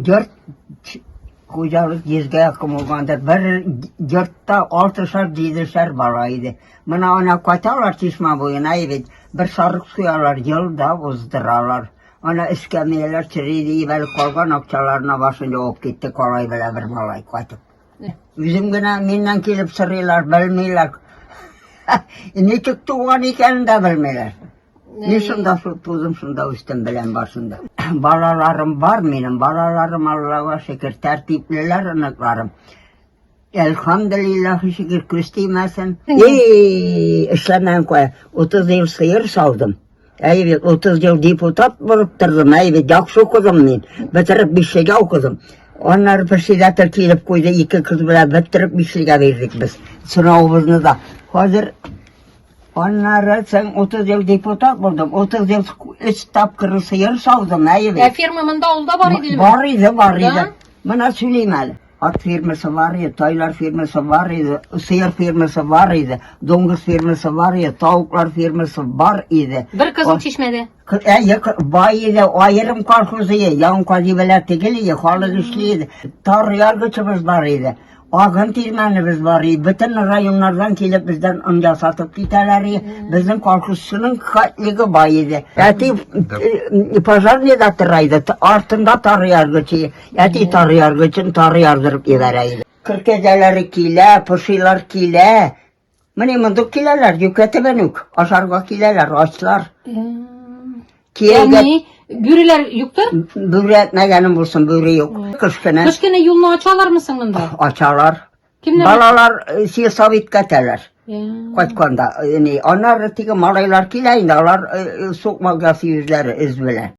4 kocalık yüzge yakın olgandır. Bir 4'te 6'şar 7'şer balaydı. Buna ona katalar çişme boyuna evet. Bir sarık suyalar yılda bozdurarlar. Ona iskemiyeler çiriydi, böyle kolgan akçalarına başınca olup gitti kolay böyle bir balay katıp. Bizim güne minnan kelip sırıyorlar, bilmiyorlar. Ne çıktı olan iken de bilmiyorlar. Ne şunda tuzum şunda üstüm bilen başında. Balalarım var benim, balalarım Allah'a şükür tertipliler anıklarım. Elhamdülillah şükür küsteymesin. İşlemem koy. 30 yıl sıyır savdım. Evet, 30 yıl deputat bulup durdum. Evet, yakşı okudum ben. Bitirip bir şeyge okudum. Onlar bir şeyde terkilip koydu. 2 kız bile bitirip bir şeyge verdik biz. Sınavımızı da. Hazır onları sen 30 yıl deputat buldum. 30 yıl 3 tapkırı sıyır savdım. Evet. Firmamında olda var idi mi? Var idi. Bana söyleyeyim. At firması var idi, taylar firması var idi, sıyır firması var idi, domuz firması var idi, tavuklar firması var idi. Bir kızıl çeşmede. Bay idi, ayırım kolxozu idi, yan kazibeler tekeli idi, halı işliydi. Tar yargıçımız var idi. Ağın tilmenimiz var idi. Bütün rayonlardan gelip bizden önce satıp giderler. Bizim kolxozunun katligi bay idi. Eti pazar ne datıraydı, altında tar yargıçı. Eti tar yargıçın tar yardırıp gidereydi. Kırk geceleri kile, pışılar kile. Mene mındık kileler, yüketi benük. Aşarga kileler, açlar. Yani bürüler yoktur? Bürü etmegenim bulsun, bürü yok. Kışkene. Kışkene yolunu açarlar mısın bunda? Açarlar. Kimler? Balalar savit keterler. Kaçkanda. Yani onlar tiki malaylar kileyinde, onlar sokma gası yüzleri izbiler.